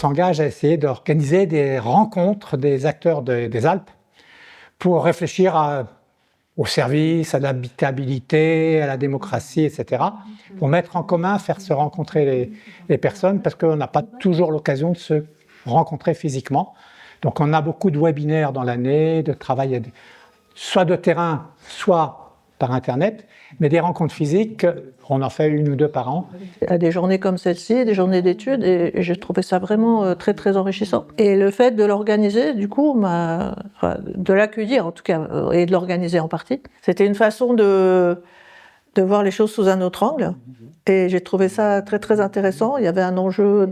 s'engage à essayer d'organiser des rencontres des acteurs des Alpes pour réfléchir au service, à l'habitabilité, à la démocratie, etc. Pour mettre en commun, faire se rencontrer les personnes, parce qu'on n'a pas toujours l'occasion de se rencontrer physiquement. Donc on a beaucoup de webinaires dans l'année, de travail soit de terrain, soit par Internet, mais des rencontres physiques, on en fait 1 ou 2 par an. Il y a des journées comme celle-ci, des journées d'études, et j'ai trouvé ça vraiment très très enrichissant. Et le fait de l'organiser, du coup, de l'accueillir en tout cas, et de l'organiser en partie, c'était une façon de voir les choses sous un autre angle. Et j'ai trouvé ça très très intéressant. Il y avait un enjeu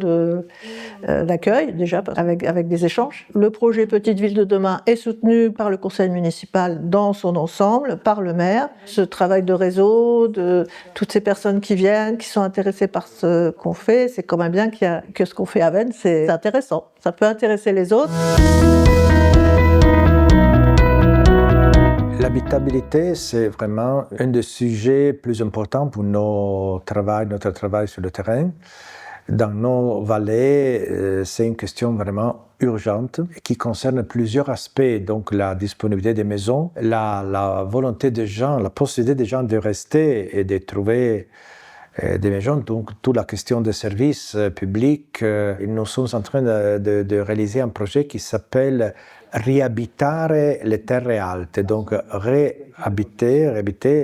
d'accueil déjà avec des échanges. Le projet Petite Ville de demain est soutenu par le conseil municipal dans son ensemble, par le maire. Ce travail de réseau, de toutes ces personnes qui viennent, qui sont intéressées par ce qu'on fait, c'est quand même bien que ce qu'on fait à Vennes, c'est intéressant. Ça peut intéresser les autres. L'habitabilité, c'est vraiment un des sujets plus importants pour notre travail sur le terrain. Dans nos vallées, c'est une question vraiment urgente qui concerne plusieurs aspects, donc la disponibilité des maisons, la volonté des gens, la possibilité des gens de rester et de trouver des maisons, donc toute la question des services publics. Nous sommes en train de réaliser un projet qui s'appelle Riabitare le terre alte, donc réhabiter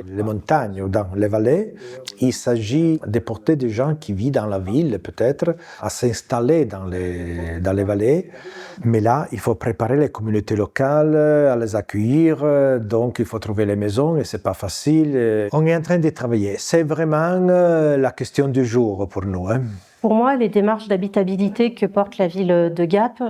les montagnes ou dans les vallées. Il s'agit de porter des gens qui vivent dans la ville, peut-être, à s'installer dans les vallées. Mais là, il faut préparer les communautés locales, à les accueillir, donc il faut trouver les maisons et c'est pas facile. On est en train de travailler. C'est vraiment la question du jour pour nous. Pour moi, les démarches d'habitabilité que porte la ville de Gap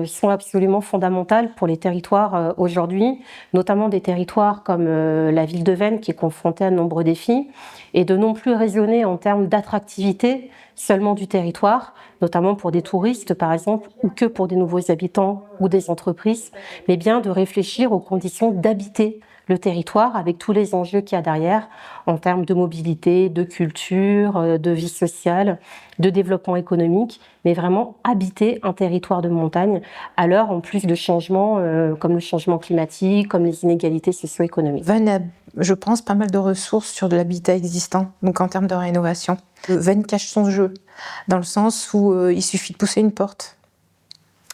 sont absolument fondamentales pour les territoires aujourd'hui, notamment des territoires comme la ville de Vennes qui est confrontée à de nombreux défis, et de non plus raisonner en termes d'attractivité seulement du territoire, notamment pour des touristes par exemple, ou que pour des nouveaux habitants ou des entreprises, mais bien de réfléchir aux conditions d'habiter le territoire avec tous les enjeux qu'il y a derrière en termes de mobilité, de culture, de vie sociale, de développement économique, mais vraiment habiter un territoire de montagne à l'heure en plus de changements comme le changement climatique, comme les inégalités socio-économiques. Vennes a, je pense, pas mal de ressources sur de l'habitat existant, donc en termes de rénovation. Vennes cache son jeu, dans le sens où il suffit de pousser une porte,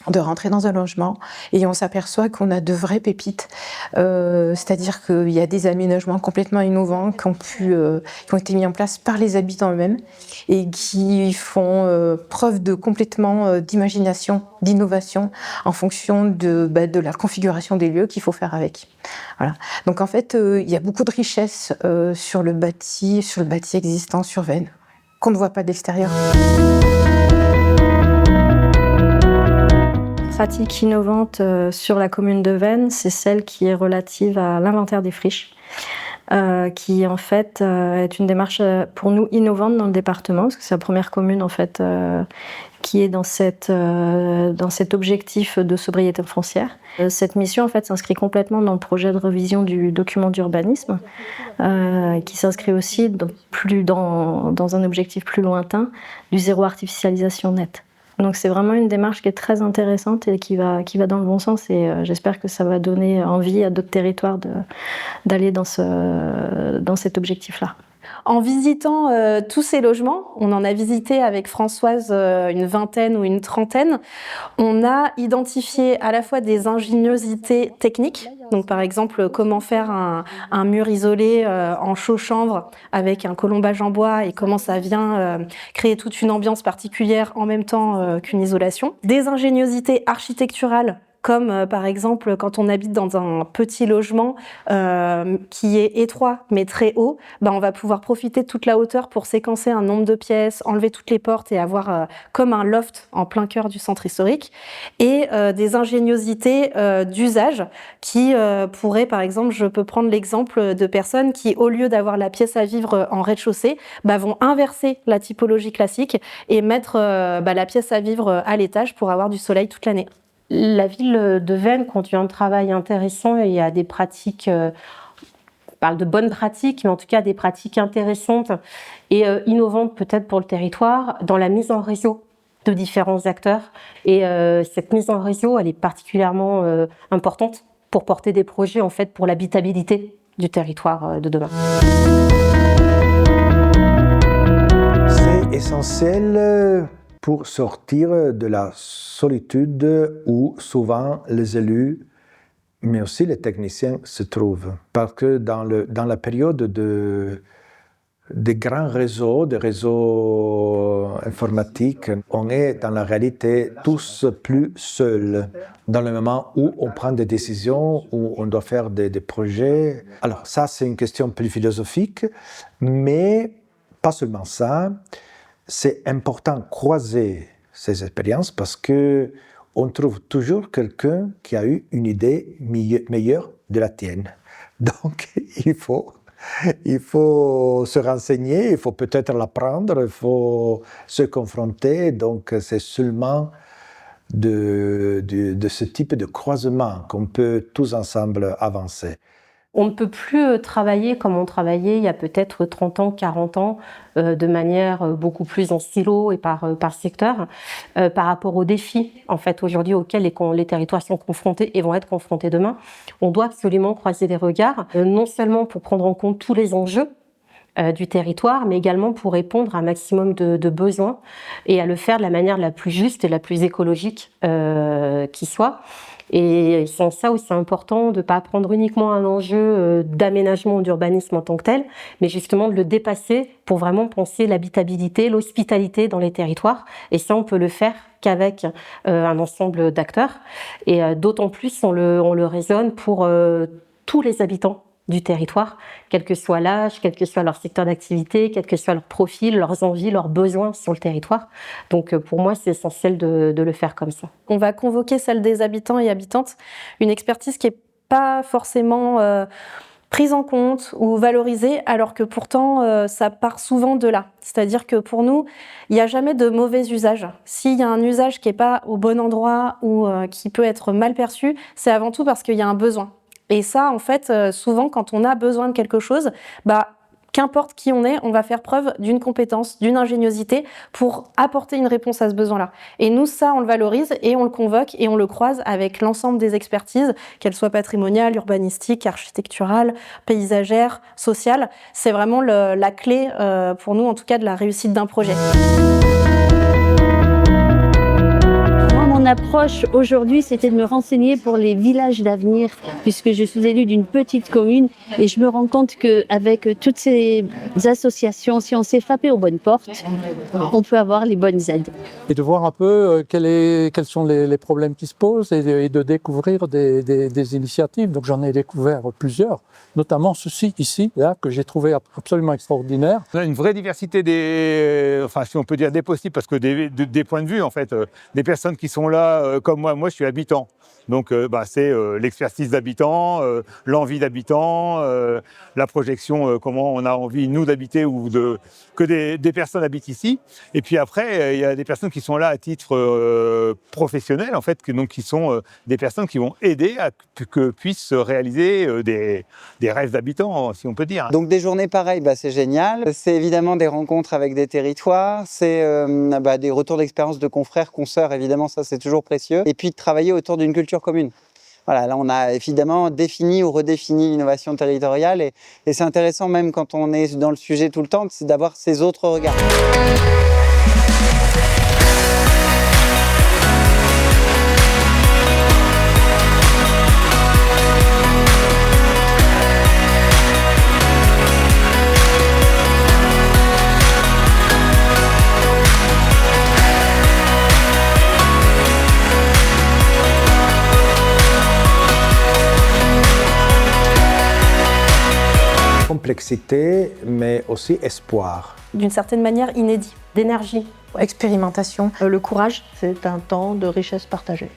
de rentrer dans un logement et on s'aperçoit qu'on a de vraies pépites, c'est-à-dire qu'il y a des aménagements complètement innovants qui ont été mis en place par les habitants eux-mêmes et qui font preuve de complètement d'imagination, d'innovation en fonction de la configuration des lieux qu'il faut faire avec. Voilà. Donc en fait, il y a beaucoup de richesses sur le bâti existant sur Vennes qu'on ne voit pas de l'extérieur. Pratique innovante sur la commune de Vennes, c'est celle qui est relative à l'inventaire des friches, qui en fait est une démarche pour nous innovante dans le département, parce que c'est la première commune en fait qui est dans cet objectif de sobriété foncière. Cette mission en fait s'inscrit complètement dans le projet de révision du document d'urbanisme, qui s'inscrit aussi dans un objectif plus lointain du zéro artificialisation nette. Donc c'est vraiment une démarche qui est très intéressante et qui va dans le bon sens, et j'espère que ça va donner envie à d'autres territoires d'aller dans cet objectif-là. En visitant tous ces logements, on en a visité avec Françoise une vingtaine ou une trentaine, on a identifié à la fois des ingéniosités techniques, donc par exemple comment faire un mur isolé en chaux-chanvre avec un colombage en bois et comment ça vient créer toute une ambiance particulière en même temps qu'une isolation. Des ingéniosités architecturales, comme par exemple quand on habite dans un petit logement qui est étroit mais très haut, on va pouvoir profiter de toute la hauteur pour séquencer un nombre de pièces, enlever toutes les portes et avoir comme un loft en plein cœur du centre historique. Et des ingéniosités d'usage qui pourraient, par exemple, je peux prendre l'exemple de personnes qui, au lieu d'avoir la pièce à vivre en rez-de-chaussée, vont inverser la typologie classique et mettre la pièce à vivre à l'étage pour avoir du soleil toute l'année. La ville de Vennes conduit un travail intéressant et il y a des pratiques, on parle de bonnes pratiques, mais en tout cas des pratiques intéressantes et innovantes peut-être pour le territoire, dans la mise en réseau de différents acteurs. Et cette mise en réseau, elle est particulièrement importante pour porter des projets en fait pour l'habitabilité du territoire de demain. C'est essentiel pour sortir de la solitude où souvent les élus, mais aussi les techniciens se trouvent. Parce que dans la période des grands réseaux, des réseaux informatiques, on est dans la réalité tous plus seuls. Dans le moment où on prend des décisions, où on doit faire des projets. Alors ça, c'est une question plus philosophique, mais pas seulement ça. C'est important de croiser ces expériences parce que on trouve toujours quelqu'un qui a eu une idée meilleure de la tienne. Donc, il faut se renseigner, il faut peut-être l'apprendre, il faut se confronter. Donc, c'est seulement de ce type de croisement qu'on peut tous ensemble avancer. On ne peut plus travailler comme on travaillait il y a peut-être 30 ans, 40 ans, de manière beaucoup plus en silo et par secteur, par rapport aux défis en fait, aujourd'hui auxquels les territoires sont confrontés et vont être confrontés demain. On doit absolument croiser les regards, non seulement pour prendre en compte tous les enjeux du territoire, mais également pour répondre à un maximum de besoins et à le faire de la manière la plus juste et la plus écologique qui soit. Et c'est en ça où c'est important de ne pas prendre uniquement un enjeu d'aménagement d'urbanisme en tant que tel, mais justement de le dépasser pour vraiment penser l'habitabilité, l'hospitalité dans les territoires. Et ça, on peut le faire qu'avec un ensemble d'acteurs. Et d'autant plus, on le raisonne pour tous les habitants du territoire, quel que soit l'âge, quel que soit leur secteur d'activité, quel que soit leur profil, leurs envies, leurs besoins sur le territoire. Donc pour moi, c'est essentiel de le faire comme ça. On va convoquer celle des habitants et habitantes, une expertise qui n'est pas forcément prise en compte ou valorisée, alors que pourtant ça part souvent de là. C'est-à-dire que pour nous, il n'y a jamais de mauvais usage. S'il y a un usage qui n'est pas au bon endroit ou qui peut être mal perçu, c'est avant tout parce qu'il y a un besoin. Et ça, en fait, souvent, quand on a besoin de quelque chose, qu'importe qui on va faire preuve d'une compétence, d'une ingéniosité pour apporter une réponse à ce besoin-là. Et nous, ça, on le valorise et on le convoque et on le croise avec l'ensemble des expertises, qu'elles soient patrimoniales, urbanistiques, architecturales, paysagères, sociales. C'est vraiment la clé, pour nous, en tout cas, de la réussite d'un projet. Mon approche aujourd'hui, c'était de me renseigner pour les villages d'avenir, puisque je suis élue d'une petite commune et je me rends compte qu'avec toutes ces associations, si on sait frapper aux bonnes portes, on peut avoir les bonnes aides. Et de voir un peu quels sont les problèmes qui se posent et de découvrir des initiatives. Donc j'en ai découvert plusieurs, notamment ceci ici, là, que j'ai trouvé absolument extraordinaire. On a une vraie diversité si on peut dire des possibles, parce que des points de vue, en fait, des personnes qui sont là comme moi je suis habitant. Donc c'est l'expertise d'habitants, l'envie d'habitants, la projection, comment on a envie, nous, d'habiter ou que des personnes habitent ici. Et puis après, il y a des personnes qui sont là à titre professionnel, en fait, qui sont des personnes qui vont aider à que puissent se réaliser des rêves d'habitants, si on peut dire. Donc des journées pareilles, c'est génial. C'est évidemment des rencontres avec des territoires, c'est des retours d'expérience de confrères, consoeurs, évidemment, ça c'est toujours précieux. Et puis de travailler autour d'une culture commune. Voilà, là on a évidemment défini ou redéfini l'innovation territoriale et c'est intéressant même quand on est dans le sujet tout le temps, c'est d'avoir ces autres regards. Complexité, mais aussi espoir. D'une certaine manière, inédit. D'énergie, expérimentation. Le courage, c'est un temps de richesse partagée.